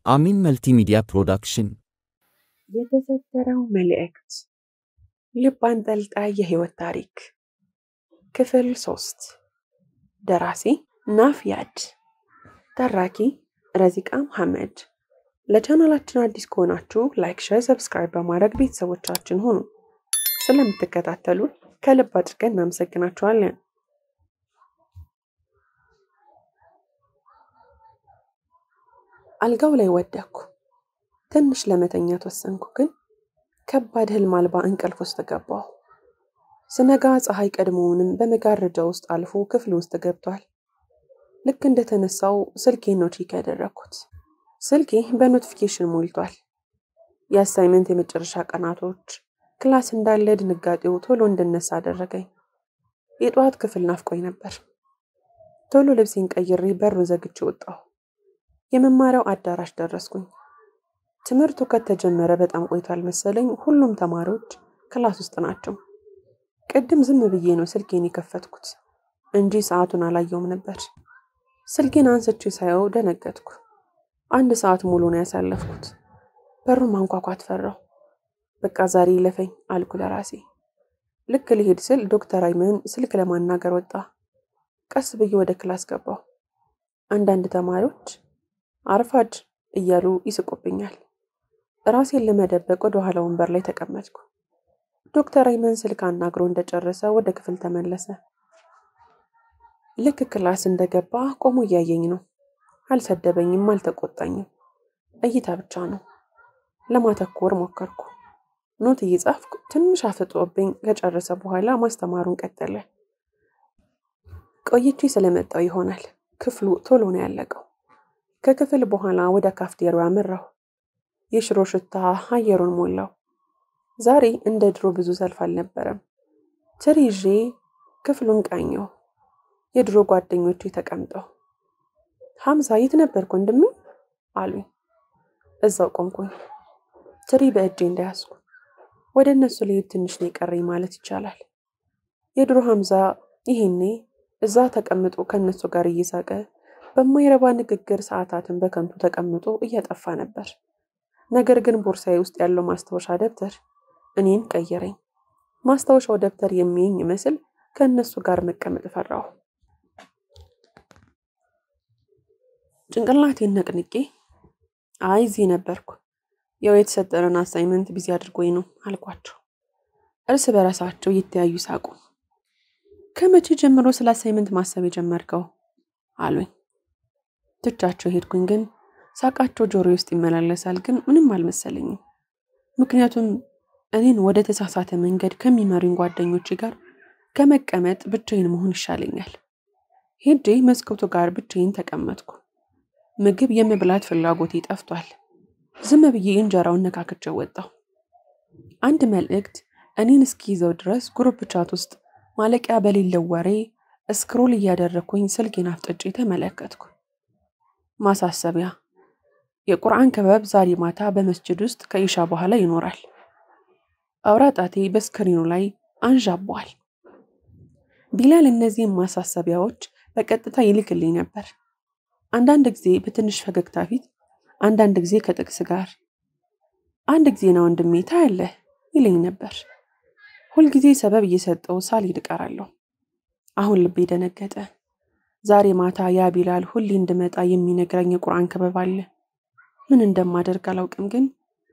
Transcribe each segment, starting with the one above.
አሚን መልቲሚዲያ ፕሮዳክሽን የተሰተረው መልእክት ልብ አንጠልጣይ የህይወት ታሪክ ክፍል 3 ደራሲ ናፊያድ ተራኪ ረዚቃ መሐመድ። ለቻናላችን አዲስ ከሆናችሁ ላይክ፣ ሼር፣ ሰብስክራይብ በማድረግ ቤተሰቦቻችን ሁኑ። ስለምትከታተሉን ከልብ አድርገን እናመሰግናችኋለን። አልጋው ላይ ወደኩ። ትንሽ ለመተኛት ወሰንኩ፣ ግን ከባድ ህልም አልባ እንቅልፍ ውስጥ ገባሁ። ስነጋ ፀሐይ ቀድሞውንም በመጋረጃ ውስጥ አልፎ ክፍል ውስጥ ገብቷል። ልክ እንደተነሳው ስልኬን ነው ቼክ ያደረኩት። ስልኬ በኖቲፊኬሽን ሞልቷል። የአሳይመንት የመጨረሻ ቀናቶች፣ ክላስ እንዳለ ድንጋጤው ቶሎ እንድነሳ አደረገኝ። የጧት ክፍል ናፍቆኝ ነበር። ቶሎ ልብሴን ቀይሬ በሩን ዘግቼ ወጣሁ። የመማሪያው አዳራሽ ደረስኩኝ። ትምህርቱ ከተጀመረ በጣም ቆይቷል መሰለኝ። ሁሉም ተማሪዎች ክላስ ውስጥ ናቸው። ቅድም ዝም ብዬ ነው ስልኬን የከፈትኩት እንጂ ሰዓቱን አላየውም ነበር። ስልኬን አንስቼ ሳየው ደነገጥኩ። 1 ሰዓት ሙሉ ነው ያሳለፍኩት። በሩን ማንኳኳት ፈራሁ። በቃ ዛሬ ይለፈኝ አልኩ ለራሴ። ልክ ልሄድ ስል ዶክተር አይመን ስልክ ለማናገር ወጣ። ቀስ ብዬ ወደ ክላስ ገባሁ። አንዳንድ ተማሪዎች አርፋጅ እያሉ ይስቁብኛል። ራሴን ለመደበቅ ወደ ኋላ ወንበር ላይ ተቀመጥኩ። ዶክተር አይመን ስልክ አናግሮ እንደጨረሰ ወደ ክፍል ተመለሰ። ልክ ክላስ እንደገባ ቆሞ እያየኝ ነው። አልሰደበኝም፣ አልተቆጣኝም። እይታ ብቻ ነው። ለማተኮር ሞከርኩ። ኖት እየጻፍኩ ትንሽ አፍጦብኝ ከጨረሰ በኋላ ማስተማሩን ቀጠለ። ቆይቼ ስለመጣው ይሆናል ክፍሉ ቶሎ ነው ያለቀው። ከክፍል በኋላ ወደ ካፍቴሪያው አመራሁ። የሽሮ ሽታ አየሩን ሞላው። ዛሬ እንደ ድሮ ብዙ ሰልፍ አልነበረም። ትሪ ይዤ ክፍሉን ቃኘሁ። የድሮ ጓደኞቼ ተቀምጠው ሐምዛ የት ነበርክ ወንድሜ አሉኝ። እዛው ቆምኩኝ፣ ትሪ በእጄ እንደያዝኩ። ወደ እነሱ ልሄድ ትንሽ ነው የቀረኝ ማለት ይቻላል። የድሮ ሐምዛ ይሄኔ እዛ ተቀምጦ ከነሱ ጋር እየሳቀ በማይረባ ንግግር ሰዓታትን በከንቱ ተቀምጦ እያጠፋ ነበር። ነገር ግን ቦርሳዬ ውስጥ ያለው ማስታወሻ ደብተር እኔን ቀየረኝ። ማስታወሻው ደብተር የሚይኝ መስል ከነሱ ጋር መቀመጥ ፈራሁ። ጭንቅላቴን ነቅንቄ አይ እዚህ ነበርኩ፣ ያው የተሰጠረን አሳይመንት ቢዚ አድርጎኝ ነው አልኳቸው። እርስ በራሳቸው ይተያዩ ሳቁ። ከመቼ ጀምሮ ስለ አሳይመንት ማሰብ የጀመርከው አሉኝ። ትቻቸው ሄድኩኝ፣ ግን ሳቃቸው ጆሮዬ ውስጥ ይመላለሳል። ግን ምንም አልመሰለኝም። ምክንያቱም እኔን ወደ ተሳሳተ መንገድ ከሚመሩኝ ጓደኞቼ ጋር ከመቀመጥ ብቻዬን መሆን ይሻለኛል። ሄጄ መስኮቱ ጋር ብቻዬን ተቀመጥኩ። ምግብ የመብላት ፍላጎቴ ጠፍቷል። ዝም ብዬ እንጀራውን ነካክቼው ወጣሁ። አንድ መልእክት እኔን እስኪይዘው ድረስ ግሩፕ ቻት ውስጥ ማለቂያ በሌለው ወሬ ስክሮል እያደረኩኝ ስልኬን አፍጥጬ ተመለከትኩ። ማሳሰቢያ፣ የቁርአን ክበብ ዛሬ ማታ በመስጂድ ውስጥ ከኢሻ በኋላ ይኖራል። አውራ ጣቴ በስክሪኑ ላይ አንዣቧል። ቢላል እነዚህን ማሳሰቢያዎች በቀጥታ ይልክልኝ ነበር። አንዳንድ ጊዜ በትንሽ ፈገግታ ፊት፣ አንዳንድ ጊዜ ከጥቅስ ጋር። አንድ ጊዜ ነው ወንድሜ ታያለህ ይለኝ ነበር። ሁልጊዜ ሰበብ እየሰጠው ሳልሄድ እቀራለሁ። አሁን ልቤ ደነገጠ። ዛሬ ማታ ያ ቢላል ሁሌ እንድመጣ የሚነግረኝ የቁርአን ክበብ አለ። ምን እንደማደርግ አላውቅም፣ ግን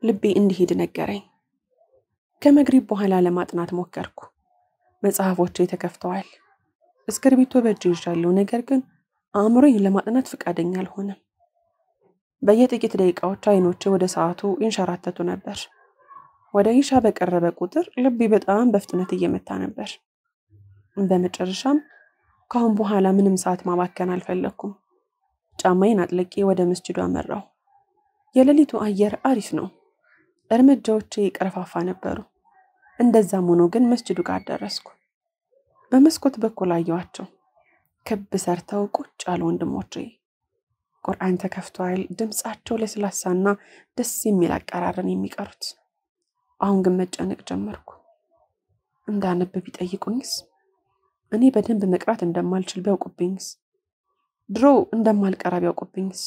ልቤ እንዲሄድ ነገረኝ። ከመግሪብ በኋላ ለማጥናት ሞከርኩ። መጽሐፎቼ ተከፍተዋል። እስክርቢቶ በእጄ ይዣለሁ፣ ነገር ግን አእምሮዬን ለማጥናት ፈቃደኛ አልሆነም። በየጥቂት ደቂቃዎች አይኖቼ ወደ ሰዓቱ ይንሸራተቱ ነበር። ወደ ኢሻ በቀረበ ቁጥር ልቤ በጣም በፍጥነት እየመታ ነበር። በመጨረሻም ካሁን በኋላ ምንም ሰዓት ማባከን አልፈለኩም። ጫማዬን አጥልቄ ወደ መስጂዱ አመራሁ። የሌሊቱ አየር አሪፍ ነው። እርምጃዎቼ ቀርፋፋ ነበሩ። እንደዛም ሆኖ ግን መስጂዱ ጋር ደረስኩ። በመስኮት በኩል አየኋቸው። ክብ ሰርተው ቁጭ ያሉ ወንድሞቼ። ቁርአን ተከፍቷል። ድምጻቸው ለስላሳና ደስ የሚል አቀራረን የሚቀሩት። አሁን ግን መጨነቅ ጀመርኩ። እንዳነብ ቢጠይቁኝስ? እኔ በደንብ መቅራት እንደማልችል ቢያውቁብኝስ? ድሮ እንደማልቀራ ቢያውቁብኝስ?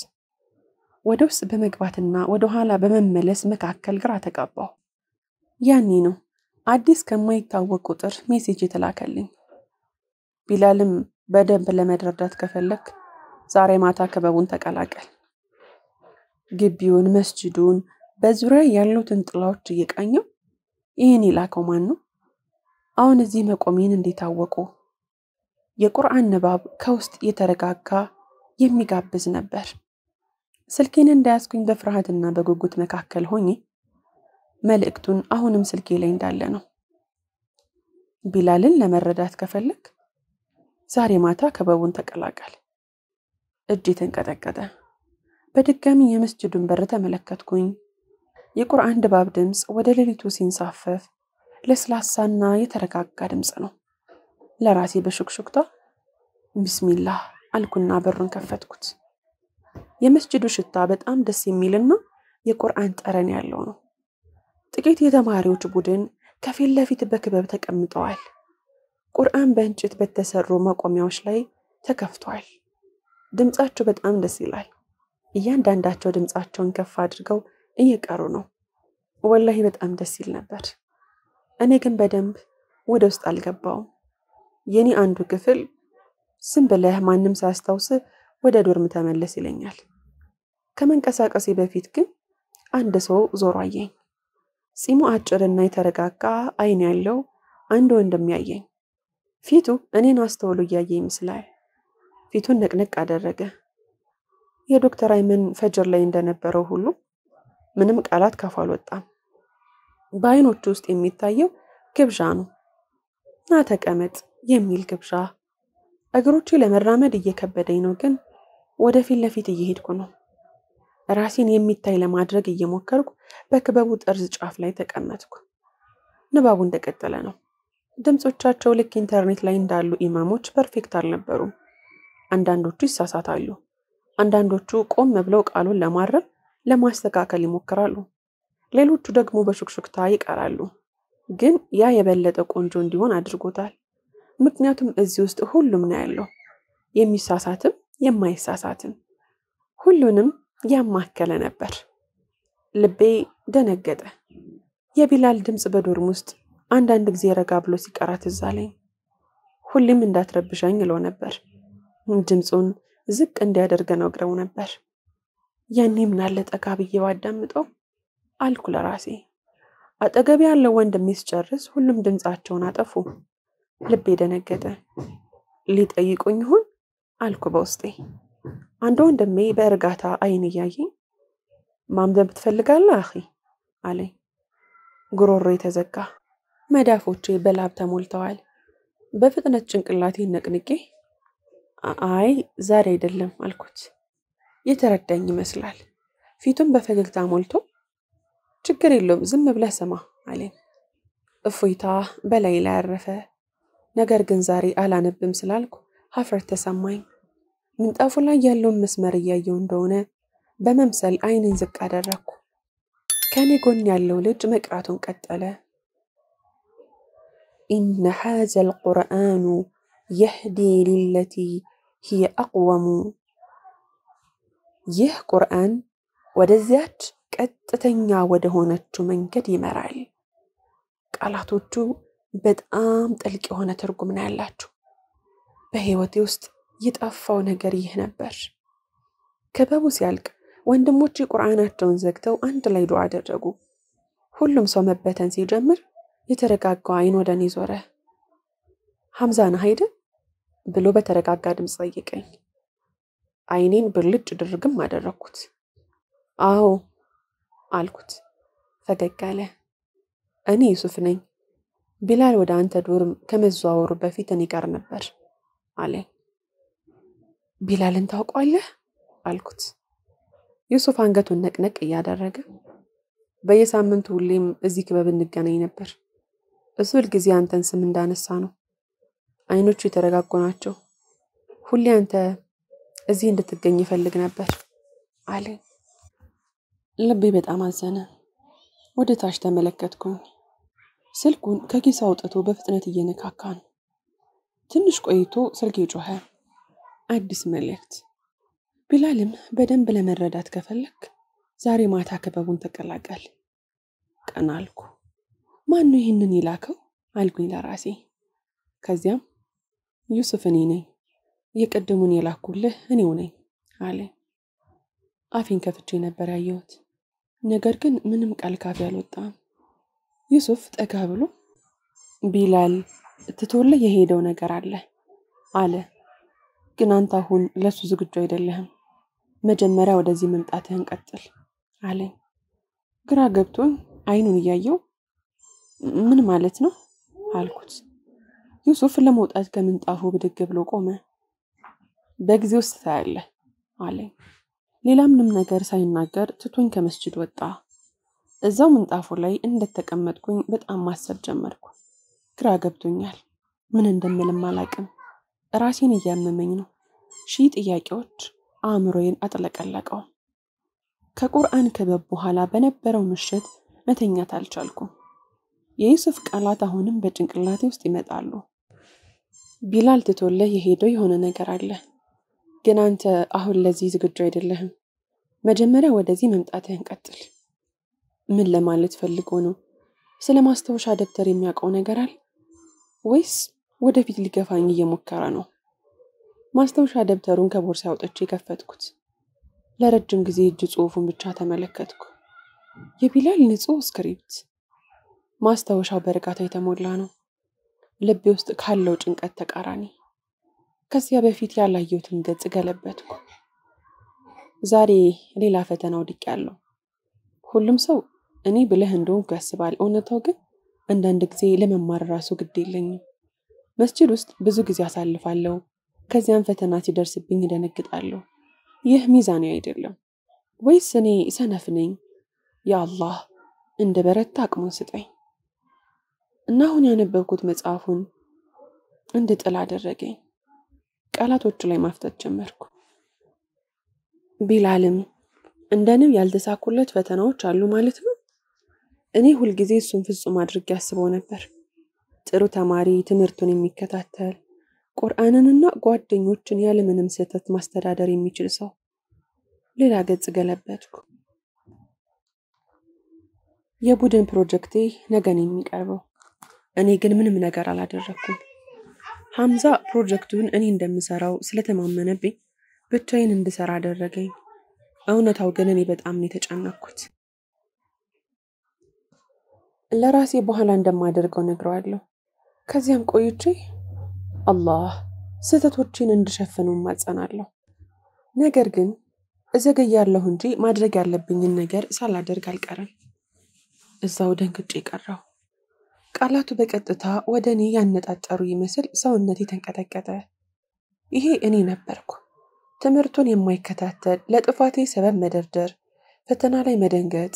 ወደ ውስጥ በመግባትና ወደ ኋላ በመመለስ መካከል ግራ ተጋባሁ። ያኔ ነው አዲስ ከማይታወቅ ቁጥር ሜሴጅ የተላከልኝ። ቢላልም በደንብ ለመረዳት ከፈለክ ዛሬ ማታ ክበቡን ተቀላቀል። ግቢውን፣ መስጂዱን፣ በዙሪያ ያሉትን ጥላዎች እየቃኘው ይህን የላከው ማን ነው? አሁን እዚህ መቆሜን እንዴት አወቁ? የቁርአን ንባብ ከውስጥ የተረጋጋ የሚጋብዝ ነበር። ስልኬን እንዳያስኩኝ በፍርሃትና በጉጉት መካከል ሆኜ መልእክቱን አሁንም ስልኬ ላይ እንዳለ ነው። ቢላልን ለመረዳት ከፈለክ ዛሬ ማታ ክበቡን ተቀላቀል። እጄ ተንቀጠቀጠ። በድጋሚ የመስጂዱን በር ተመለከትኩኝ። የቁርአን ድባብ ድምፅ ወደ ሌሊቱ ሲንሳፈፍ ለስላሳና የተረጋጋ ድምፅ ነው። ለራሴ በሹክሹክታ ቢስሚላህ አልኩና በሩን ከፈትኩት። የመስጂዱ ሽታ በጣም ደስ የሚልና የቁርአን ጠረን ያለው ነው። ጥቂት የተማሪዎች ቡድን ከፊት ለፊት በክበብ ተቀምጠዋል። ቁርአን በእንጨት በተሰሩ መቆሚያዎች ላይ ተከፍቷል። ድምጻቸው በጣም ደስ ይላል። እያንዳንዳቸው ድምጻቸውን ከፍ አድርገው እየቀሩ ነው። ወላሂ በጣም ደስ ይል ነበር። እኔ ግን በደንብ ወደ ውስጥ አልገባውም። የኔ አንዱ ክፍል ዝም ብለህ ማንም ሳያስታውስ ወደ ዶርም ተመለስ ይለኛል። ከመንቀሳቀሴ በፊት ግን አንድ ሰው ዞሮ አየኝ። ጺሙ አጭርና የተረጋጋ አይን ያለው አንድ ወንድም ያየኝ። ፊቱ እኔን አስተውሎ እያየ ይመስላል። ፊቱን ነቅነቅ አደረገ። የዶክተር አይመን ፈጅር ላይ እንደነበረው ሁሉ ምንም ቃላት ካፉ አልወጣም። በአይኖቹ ውስጥ የሚታየው ግብዣ ነው። ና ተቀመጥ የሚል ግብዣ። እግሮቼ ለመራመድ እየከበደኝ ነው፣ ግን ወደፊት ለፊት እየሄድኩ ነው። ራሴን የሚታይ ለማድረግ እየሞከርኩ በክበቡ ጠርዝ ጫፍ ላይ ተቀመጥኩ። ንባቡ እንደቀጠለ ነው። ድምጾቻቸው ልክ ኢንተርኔት ላይ እንዳሉ ኢማሞች ፐርፌክት አልነበሩም። አንዳንዶቹ ይሳሳታሉ። አንዳንዶቹ ቆም ብለው ቃሉን ለማረም ለማስተካከል ይሞክራሉ። ሌሎቹ ደግሞ በሹክሹክታ ይቀራሉ። ግን ያ የበለጠ ቆንጆ እንዲሆን አድርጎታል። ምክንያቱም እዚህ ውስጥ ሁሉም ነው ያለው፣ የሚሳሳትም የማይሳሳትም፣ ሁሉንም ያማከለ ነበር። ልቤ ደነገጠ። የቢላል ድምጽ በዶርም ውስጥ አንዳንድ ጊዜ ረጋ ብሎ ሲቀራ ትዝ አለኝ። ሁሌም እንዳትረብሻኝ እለው ነበር። ድምጹን ዝቅ እንዲያደርግ ነግረው ነበር። ያኔ ምን አለ ጠጋ ብዬ ባዳምጠው አልኩ ለራሴ። አጠገቤ ያለው ወንድሜ ሲጨርስ ሁሉም ድምጻቸውን አጠፉ። ልቤ ደነገጠ። ሊጠይቁኝ ይሆን አልኩ በውስጤ። አንድ ወንድሜ በእርጋታ አይን እያየኝ ማንበብ ትፈልጋለህ አኺ አለኝ። ጉሮሮ የተዘጋ፣ መዳፎቼ በላብ ተሞልተዋል። በፍጥነት ጭንቅላቴን ነቅንቄ አይ ዛሬ አይደለም አልኩት። የተረዳኝ ይመስላል። ፊቱን በፈገግታ ሞልቶ ችግር የለውም ዝም ብለህ ስማ አለኝ። እፎይታ በላይ ላይ አረፈ። ነገር ግን ዛሬ አላነብም ስላልኩ ሀፍረት ተሰማኝ። ምንጣፉ ላይ ያለውን መስመር እያየው እንደሆነ በመምሰል አይኔን ዝቅ አደረኩ። ከኔ ጎን ያለው ልጅ መቅራቱን ቀጠለ። ኢነ ሀዘል ቁርአኑ የህዲ ሊለቲ ሂየ አቅወሙ። ይህ ቁርአን ወደዚያች ቀጥተኛ ወደ ሆነችው መንገድ ይመራል። ቃላቶቹ በጣም ጥልቅ የሆነ ትርጉም ነው ያላቸው። በህይወቴ ውስጥ የጠፋው ነገር ይህ ነበር። ክበቡ ሲያልቅ ወንድሞቼ ቁርአናቸውን ዘግተው አንድ ላይ ዱዓ አደረጉ። ሁሉም ሰው መበተን ሲጀምር የተረጋጋው አይን ወደ እኔ ዞረ። ሐምዛ ነህ አይደል ብሎ በተረጋጋ ድምፅ ጠየቀኝ። አይኔን ብልጭ ድርግም አደረኩት። አዎ አልኩት። ፈገግ አለ። እኔ ዩሱፍ ነኝ። ቢላል ወደ አንተ ዶርም ከመዘዋወሩ በፊት እኔ ጋር ነበር አለኝ። ቢላልን ታውቀዋለህ አልኩት። ዩሱፍ አንገቱን ነቅነቅ እያደረገ በየሳምንቱ ሁሌም እዚህ ክበብ እንገናኝ ነበር። እሱ ሁልጊዜ አንተን ስም እንዳነሳ ነው። አይኖቹ የተረጋጉ ናቸው። ሁሌ አንተ እዚህ እንድትገኝ ይፈልግ ነበር አለኝ። ልቤ በጣም አዘነ። ወደ ታች ተመለከትኩኝ። ስልኩን ከኪሱ አውጥቶ በፍጥነት እየነካካ ነው። ትንሽ ቆይቶ ስልኬ ጮኸ። አዲስ መልእክት። ቢላልም በደንብ ለመረዳት ከፈለክ ዛሬ ማታ ክበቡን ተቀላቀል። ቀና አልኩ። ማን ነው ይህንን ይላከው አልኩኝ ለራሴ። ከዚያም ዩሱፍ እኔ ነኝ፣ የቀደሙን የላኩልህ እኔው ነኝ አለኝ። አፌን ከፍቼ ነበር ያየሁት፣ ነገር ግን ምንም ቃል ካፌ አልወጣም። ዩሱፍ ጠጋ ብሎ ቢላል ትቶልህ የሄደው ነገር አለ። ግን አንተ አሁን ለሱ ዝግጁ አይደለህም። መጀመሪያ ወደዚህ መምጣትህን ቀጥል አለኝ። ግራ ገብቶኝ አይኑን እያየው ምን ማለት ነው አልኩት። ዩሱፍ ለመውጣት ከምንጣፉ ብድግ ብሎ ቆመ። በጊዜ ውስጥ ታያለህ አለኝ። ሌላ ምንም ነገር ሳይናገር ትቶኝ ከመስጂድ ወጣ። እዛው ምንጣፉ ላይ እንደተቀመጥኩኝ በጣም ማሰብ ጀመርኩ። ግራ ገብቶኛል። ምን እንደምልም አላቅም። ራሴን እያመመኝ ነው። ሺህ ጥያቄዎች አእምሮዬን አጥለቀለቀው። ከቁርአን ክበብ በኋላ በነበረው ምሽት መተኛት አልቻልኩም። የዩሱፍ ቃላት አሁንም በጭንቅላቴ ውስጥ ይመጣሉ። ቢላል ትቶልህ የሄደው የሆነ ነገር አለ፣ ግን አንተ አሁን ለዚህ ዝግጁ አይደለህም። መጀመሪያ ወደዚህ መምጣትህን ቀጥል። ምን ለማለት ፈልጎ ነው? ስለ ማስታወሻ ደብተር የሚያውቀው ነገር አለ ወይስ ወደፊት ሊገፋኝ እየሞከረ ነው? ማስታወሻ ደብተሩን ከቦርሳ አውጥቼ ከፈትኩት። ለረጅም ጊዜ እጅ ጽሑፉን ብቻ ተመለከትኩ። የቢላል ንጹህ ስክሪፕት። ማስታወሻው በእርጋታ የተሞላ ነው፣ ልቤ ውስጥ ካለው ጭንቀት ተቃራኒ። ከዚያ በፊት ያላየሁትን ገጽ ገለበጥኩ። ዛሬ ሌላ ፈተና ወድቄያለሁ። ሁሉም ሰው እኔ ብለህ እንደሆንኩ ያስባል። እውነታው ግን አንዳንድ ጊዜ ለመማር ራሱ ግድ የለኝም። መስጂድ ውስጥ ብዙ ጊዜ አሳልፋለሁ። ከዚያም ፈተና ሲደርስብኝ እደነግጣለሁ። ይህ ሚዛናዊ አይደለም። ወይስ እኔ ሰነፍ ነኝ? ያ አላህ እንደ በረታ አቅሙን ስጠኝ። እና አሁን ያነበብኩት መጽሐፉን እንድጥል አደረገኝ። ቃላቶቹ ላይ ማፍጠጥ ጀመርኩ። ቢላልም እንደኔው ያልተሳኩለት ፈተናዎች አሉ ማለት ነው። እኔ ሁልጊዜ እሱን ፍጹም አድርጌ አስበው ነበር። ጥሩ ተማሪ፣ ትምህርቱን የሚከታተል፣ ቁርአንንና ጓደኞችን ያለምንም ስህተት ማስተዳደር የሚችል ሰው። ሌላ ገጽ ገለበጥኩ። የቡድን ፕሮጀክቴ ነገ ነው የሚቀርበው። እኔ ግን ምንም ነገር አላደረኩም። ሐምዛ ፕሮጀክቱን እኔ እንደምሰራው ስለተማመነብኝ ብቻዬን እንድሰራ አደረገኝ። እውነታው ግን እኔ በጣም ነው የተጨነቅኩት። ለራሴ በኋላ እንደማደርገው ነግረዋለሁ። ከዚያም ቆይቼ አላህ ስህተቶችን እንድሸፍነው ማጸናለሁ። ነገር ግን እዘገያለሁ እንጂ ማድረግ ያለብኝን ነገር ሳላደርግ አልቀርም። እዛው ደንግጬ ቀረሁ። ቃላቱ በቀጥታ ወደ እኔ ያነጣጠሩ ይመስል ሰውነቴ ተንቀጠቀጠ። ይሄ እኔ ነበርኩ። ትምህርቱን የማይከታተል፣ ለጥፋቴ ሰበብ መደርደር፣ ፈተና ላይ መደንገጥ።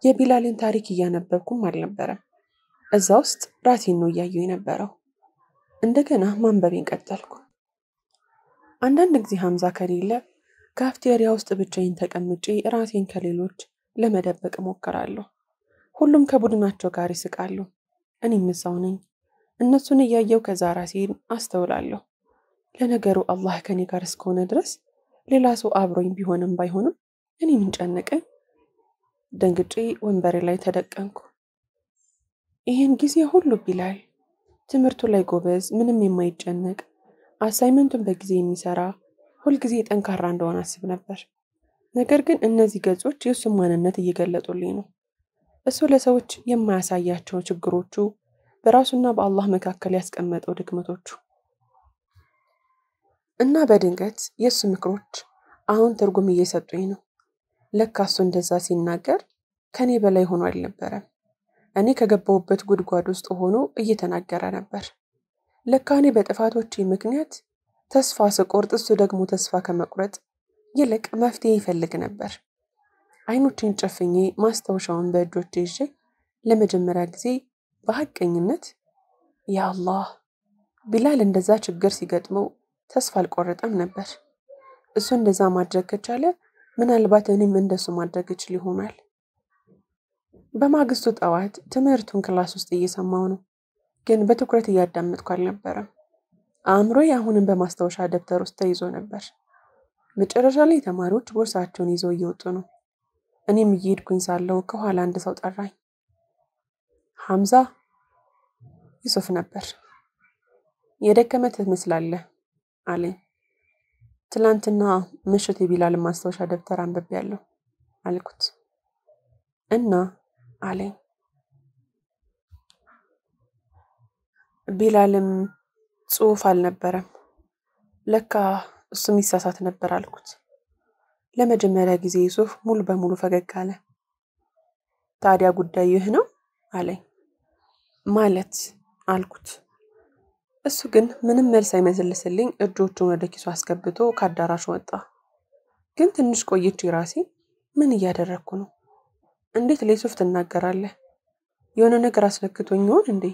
የቢላልን ታሪክ እያነበብኩም አልነበረም። እዛ ውስጥ ራሴን ነው እያየሁ የነበረው። እንደገና ማንበቤን ቀጠልኩ። አንዳንድ ጊዜ ሐምዛ ከሌለ ካፍቴሪያ ውስጥ ብቻዬን ተቀምጬ ራሴን ከሌሎች ለመደበቅ እሞክራለሁ። ሁሉም ከቡድናቸው ጋር ይስቃሉ። እኔም እዛው ነኝ። እነሱን እያየው ከዛ ራሴን አስተውላለሁ። ለነገሩ አላህ ከኔ ጋር እስከሆነ ድረስ ሌላ ሰው አብሮኝ ቢሆንም ባይሆንም እኔ ምን ጨነቀኝ? ደንግጬ ወንበሬ ላይ ተደቀንኩ። ይሄን ጊዜ ሁሉ ቢላል ትምህርቱ ላይ ጎበዝ፣ ምንም የማይጨነቅ፣ አሳይመንቱን በጊዜ የሚሰራ፣ ሁልጊዜ ጠንካራ እንደሆነ አስብ ነበር። ነገር ግን እነዚህ ገጾች የእሱን ማንነት እየገለጡልኝ ነው። እሱ ለሰዎች የማያሳያቸው ችግሮቹ፣ በራሱና በአላህ መካከል ያስቀመጠው ድክመቶቹ። እና በድንገት የእሱ ምክሮች አሁን ትርጉም እየሰጡኝ ነው። ለካ እሱ እንደዛ ሲናገር ከኔ በላይ ሆኖ አልነበረም። እኔ ከገባሁበት ጉድጓድ ውስጥ ሆኖ እየተናገረ ነበር። ለካ እኔ በጥፋቶቼ ምክንያት ተስፋ ስቆርጥ እሱ ደግሞ ተስፋ ከመቁረጥ ይልቅ መፍትሄ ይፈልግ ነበር። አይኖቼን ጨፍኜ ማስታወሻውን በእጆቼ ይዤ ለመጀመሪያ ጊዜ በሐቀኝነት ያ አላህ፣ ቢላል እንደዛ ችግር ሲገጥመው ተስፋ አልቆረጠም ነበር። እሱ እንደዛ ማድረግ ከቻለ ምናልባት እኔም እንደሱ ማድረግ እችል ይሆናል። በማግስቱ ጠዋት ትምህርቱን ክላስ ውስጥ እየሰማው ነው፣ ግን በትኩረት እያዳመጥኩ አልነበረም። አእምሮዬ አሁንም በማስታወሻ ደብተር ውስጥ ተይዞ ነበር። መጨረሻ ላይ ተማሪዎች ቦርሳቸውን ይዘው እየወጡ ነው። እኔም እየሄድኩኝ ሳለሁ ከኋላ አንድ ሰው ጠራኝ። ሐምዛ። ዩሱፍ ነበር። የደከመህ ትመስላለህ አለኝ። ትላንትና ምሽት የቢላልን ማስታወሻ ደብተር አንብቤያለሁ አልኩት። እና አለኝ። ቢላልም ጽሑፍ አልነበረም። ለካ እሱም ይሳሳት ነበር አልኩት። ለመጀመሪያ ጊዜ ዩሱፍ ሙሉ በሙሉ ፈገግ አለ። ታዲያ ጉዳዩ ይህ ነው አለኝ። ማለት አልኩት። እሱ ግን ምንም መልስ አይመልስልኝ እጆቹን ወደ ኪሱ አስገብቶ ከአዳራሹ ወጣ። ግን ትንሽ ቆይቼ ራሴ ምን እያደረግኩ ነው? እንዴት ለዩሱፍ ትናገራለህ? የሆነ ነገር አስነክቶኝ ይሆን እንዴ?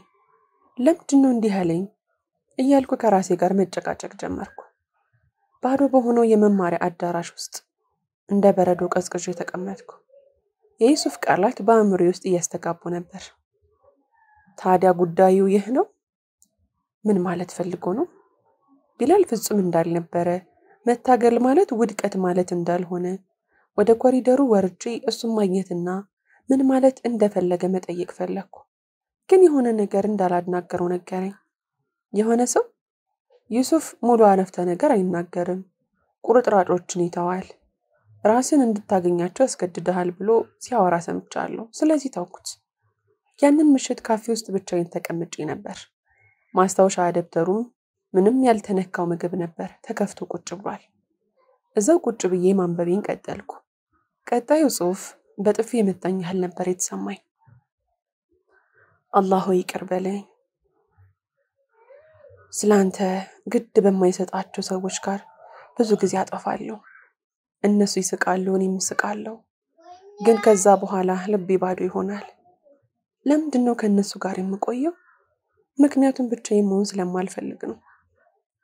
ለምንድን ነው እንዲህ አለኝ? እያልኩ ከራሴ ጋር መጨቃጨቅ ጀመርኩ። ባዶ በሆነው የመማሪያ አዳራሽ ውስጥ እንደ በረዶ ቀዝቅዤ ተቀመጥኩ። የዩሱፍ ቃላት በአእምሮዬ ውስጥ እያስተጋቡ ነበር። ታዲያ ጉዳዩ ይህ ነው? ምን ማለት ፈልጎ ነው? ቢላል ፍጹም እንዳልነበረ፣ መታገል ማለት ውድቀት ማለት እንዳልሆነ፣ ወደ ኮሪደሩ ወርጄ እሱን ማግኘትና ምን ማለት እንደፈለገ መጠየቅ ፈለግኩ። ግን የሆነ ነገር እንዳላናገረው ነገረኝ። የሆነ ሰው ዩሱፍ ሙሉ አረፍተ ነገር አይናገርም፣ ቁርጥራጮችን ይተዋል፣ ራስን እንድታገኛቸው ያስገድድሃል ብሎ ሲያወራ ሰምቻለሁ። ስለዚህ ተውኩት። ያንን ምሽት ካፌ ውስጥ ብቻዬን ተቀምጬ ነበር። ማስታወሻ ደብተሩም ምንም ያልተነካው ምግብ ነበር፣ ተከፍቶ ቁጭ ብሏል። እዛው ቁጭ ብዬ ማንበቤን ቀጠልኩ። ቀጣዩ ጽሑፍ በጥፊ የመታኝ ያህል ነበር የተሰማኝ። አላህ ሆይ ይቅር በለኝ። ስላንተ ግድ በማይሰጣቸው ሰዎች ጋር ብዙ ጊዜ አጠፋለሁ። እነሱ ይስቃሉ፣ እኔም እስቃለሁ። ግን ከዛ በኋላ ልቤ ባዶ ይሆናል። ለምንድን ነው ከእነሱ ጋር የምቆየው? ምክንያቱም ብቻዬን መሆን ስለማልፈልግ ነው።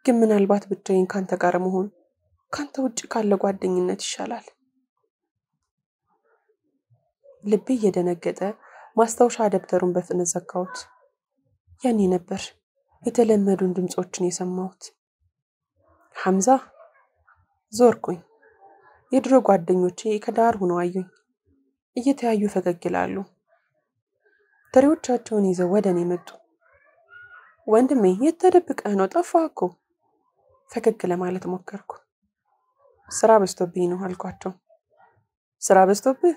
ግን ምናልባት ብቻዬን ካንተ ጋር መሆን ካንተ ውጭ ካለ ጓደኝነት ይሻላል። ልቤ እየደነገጠ ማስታወሻ ደብተሩን በፍጥነት ዘጋሁት። ያኔ ነበር የተለመዱን ድምጾችን የሰማሁት። ሐምዛ። ዞርኩኝ። የድሮ ጓደኞቼ ከዳር ሆነው አዩኝ። እየተያዩ ፈገግ ይላሉ። ትሬዎቻቸውን ይዘው ወደ እኔ መጡ። ወንድሜ የት ተደብቀህ ነው? ጠፋህ እኮ። ፈገግ ለማለት ሞከርኩ። ስራ በዝቶብኝ ነው አልኳቸው። ስራ በዝቶብህ?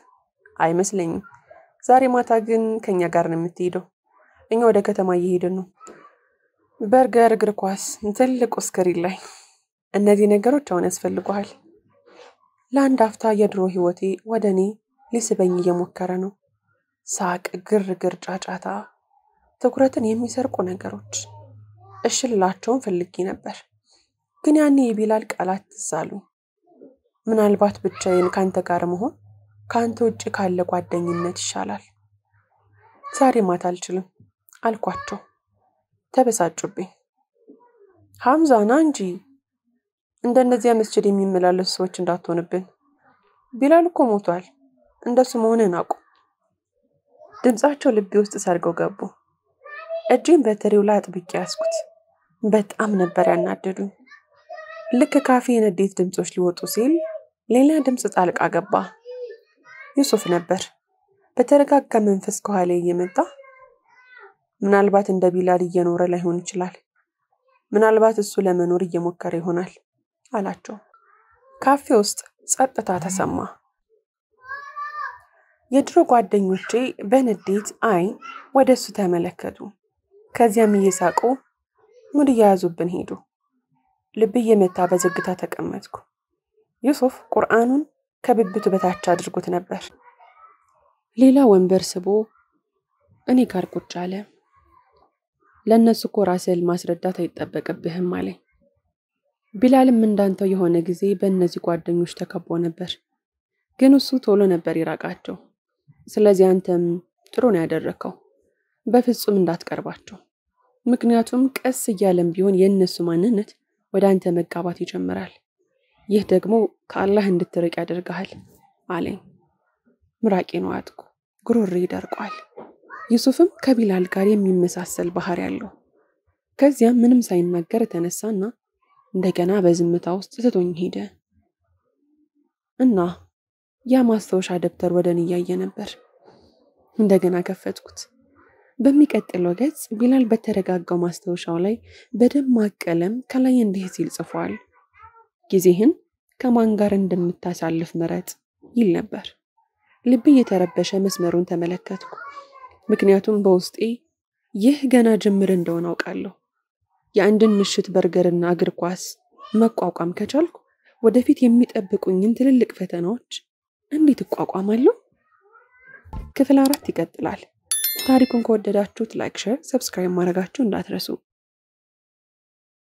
አይመስለኝም። ዛሬ ማታ ግን ከኛ ጋር ነው የምትሄደው። እኛ ወደ ከተማ እየሄድን ነው። በርገር፣ እግር ኳስ፣ ትልቁ ስክሪን ላይ። እነዚህ ነገሮች አሁን ያስፈልጉሃል። ለአንድ አፍታ የድሮ ህይወቴ ወደ እኔ ሊስበኝ እየሞከረ ነው። ሳቅ፣ ግርግር፣ ጫጫታ፣ ትኩረትን የሚሰርቁ ነገሮች። እሺ ልላቸውን ፈልጌ ነበር፣ ግን ያኔ የቢላል ቃላት ትዝ አሉኝ። ምናልባት ብቻዬን ካንተ ጋር መሆን ካንተ ውጭ ካለ ጓደኝነት ይሻላል። ዛሬ ማታ አልችልም አልኳቸው። ተበሳጩብኝ። ሐምዛ ና እንጂ፣ እንደነዚያ መስጂድ የሚመላለሱ ሰዎች እንዳትሆንብን። ቢላል እኮ ሞቷል። እንደሱ መሆንን አቁም። ድምጻቸው ልቤ ውስጥ ሰርገው ገቡ። እጄን በትሬው ላይ አጥብቄ ያዝኩት። በጣም ነበር ያናደዱኝ። ልክ ካፌ የንዴት ድምጾች ሊወጡ ሲል ሌላ ድምጽ ጣልቃ ገባ። ዩሱፍ ነበር። በተረጋጋ መንፈስ ከኋላ እየመጣ ምናልባት እንደ ቢላል እየኖረ ላይሆን ይችላል፣ ምናልባት እሱ ለመኖር እየሞከረ ይሆናል አላቸው። ካፌ ውስጥ ጸጥታ ተሰማ። የድሮ ጓደኞቼ በንዴት አይን ወደሱ ተመለከቱ። ከዚያም እየሳቁ ሙድ እየያዙብን ሄዱ። ልብ እየመታ በዝግታ ተቀመጥኩ። ዩሱፍ ቁርአኑን ከብብቱ በታች አድርጎት ነበር። ሌላ ወንበር ስቦ እኔ ጋር ቁጭ አለ። ለነሱ እኮ ራስህን ማስረዳት አይጠበቅብህም አለኝ። ቢላልም እንዳንተው የሆነ ጊዜ በእነዚህ ጓደኞች ተከቦ ነበር፣ ግን እሱ ቶሎ ነበር ይራቃቸው። ስለዚህ አንተም ጥሩ ነው ያደረከው፣ በፍጹም እንዳትቀርባቸው። ምክንያቱም ቀስ እያለም ቢሆን የእነሱ ማንነት ወደ አንተ መጋባት ይጀምራል። ይህ ደግሞ ከአላህ እንድትርቅ ያደርግሃል አለኝ። ምራቄን ዋጥኩ። ጉሮሬ ደርቋል። ዩሱፍም ከቢላል ጋር የሚመሳሰል ባህሪ ያለው። ከዚያም ምንም ሳይናገር ተነሳና እንደገና በዝምታ ውስጥ ትቶኝ ሄደ። እና ያ ማስታወሻ ደብተር ወደ እኔ እያየ ነበር። እንደገና ከፈትኩት። በሚቀጥለው ገጽ ቢላል በተረጋጋው ማስታወሻው ላይ በደማቅ ቀለም ከላይ እንዲህ ሲል ጽፏል። ጊዜህን ከማን ጋር እንደምታሳልፍ ምረጥ ይል ነበር። ልቤ የተረበሸ መስመሩን ተመለከትኩ። ምክንያቱም በውስጤ ይህ ገና ጅምር እንደሆነ አውቃለሁ። የአንድን ምሽት በርገርና እግር ኳስ መቋቋም ከቻልኩ ወደፊት የሚጠብቁኝን ትልልቅ ፈተናዎች እንዴት እቋቋማለሁ? ክፍል 4 ይቀጥላል። ታሪኩን ከወደዳችሁት ላይክ፣ ሼር፣ ሰብስክራይብ ማድረጋችሁ እንዳትረሱ።